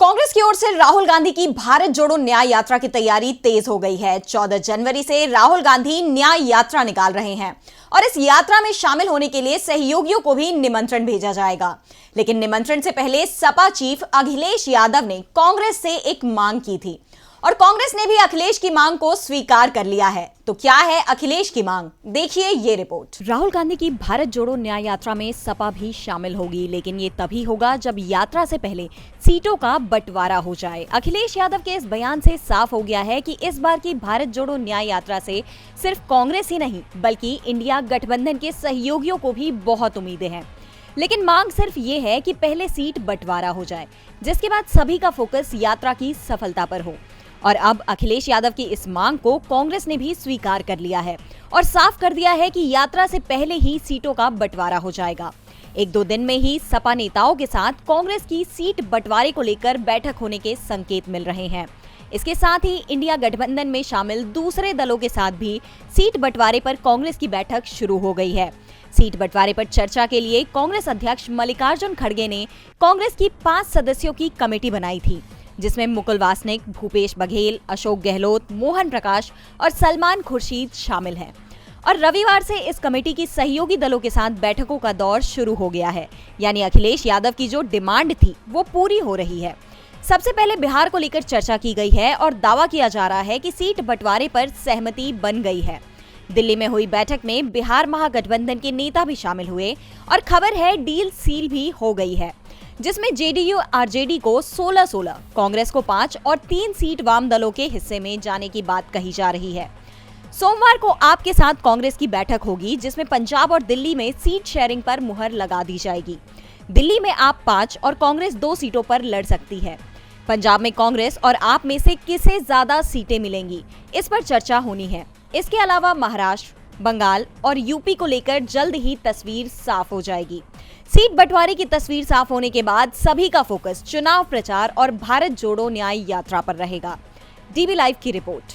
कांग्रेस की ओर से राहुल गांधी की भारत जोड़ो न्याय यात्रा की तैयारी तेज हो गई है। 14 जनवरी से राहुल गांधी न्याय यात्रा निकाल रहे हैं और इस यात्रा में शामिल होने के लिए सहयोगियों को भी निमंत्रण भेजा जाएगा। लेकिन निमंत्रण से पहले सपा चीफ अखिलेश यादव ने कांग्रेस से एक मांग की थी और कांग्रेस ने भी अखिलेश की मांग को स्वीकार कर लिया है। तो क्या है अखिलेश की मांग, देखिए ये रिपोर्ट। राहुल गांधी की भारत जोड़ो न्याय यात्रा में सपा भी शामिल होगी, लेकिन ये तभी होगा जब यात्रा से पहले सीटों का बंटवारा हो जाए। अखिलेश यादव के इस बयान से साफ हो गया है कि इस बार की भारत जोड़ो न्याय यात्रा से सिर्फ कांग्रेस ही नहीं बल्कि इंडिया गठबंधन के सहयोगियों को भी बहुत उम्मीदें हैं। लेकिन मांग सिर्फ ये है कि पहले सीट बंटवारा हो जाए, जिसके बाद सभी का फोकस यात्रा की सफलता पर हो। और अब अखिलेश यादव की इस मांग को कांग्रेस ने भी स्वीकार कर लिया है और साफ कर दिया है कि यात्रा से पहले ही सीटों का बंटवारा हो जाएगा। एक दो दिन में ही सपा नेताओं के साथ कांग्रेस की सीट बंटवारे को लेकर बैठक होने के संकेत मिल रहे हैं। इसके साथ ही इंडिया गठबंधन में शामिल दूसरे दलों के साथ भी सीट बंटवारे पर कांग्रेस की बैठक शुरू हो गई है। सीट बंटवारे पर चर्चा के लिए कांग्रेस अध्यक्ष मल्लिकार्जुन खड़गे ने कांग्रेस की 5 सदस्यों की कमेटी बनाई थी, जिसमें मुकुल वासनिक, भूपेश बघेल, अशोक गहलोत, मोहन प्रकाश और सलमान खुर्शीद शामिल हैं। और रविवार से इस कमेटी की सहयोगी दलों के साथ बैठकों का दौर शुरू हो गया है। यानी अखिलेश यादव की जो डिमांड थी वो पूरी हो रही है। सबसे पहले बिहार को लेकर चर्चा की गई है और दावा किया जा रहा है कि सीट बंटवारे पर सहमति बन गई है। दिल्ली में हुई बैठक में बिहार महागठबंधन के नेता भी शामिल हुए और खबर है डील सील भी हो गई है, जिसमें जेडीयू आरजेडी को 16-16, कांग्रेस को 5 और 3 सीट वाम दलों के हिस्से में जाने की बात कही जा रही है। सोमवार को आप के साथ कांग्रेस की बैठक होगी, जिसमें पंजाब और दिल्ली में सीट शेयरिंग पर मुहर लगा दी जाएगी। दिल्ली में आप 5 और कांग्रेस 2 सीटों पर लड़ सकती है। पंजाब में कांग्रेस और आप में से किसे ज्यादा सीटें मिलेंगी, इस पर चर्चा होनी है। इसके अलावा महाराष्ट्र, बंगाल और यूपी को लेकर जल्द ही तस्वीर साफ हो जाएगी। सीट बंटवारे की तस्वीर साफ होने के बाद सभी का फोकस चुनाव प्रचार और भारत जोड़ो न्याय यात्रा पर रहेगा। डीबी लाइव की रिपोर्ट।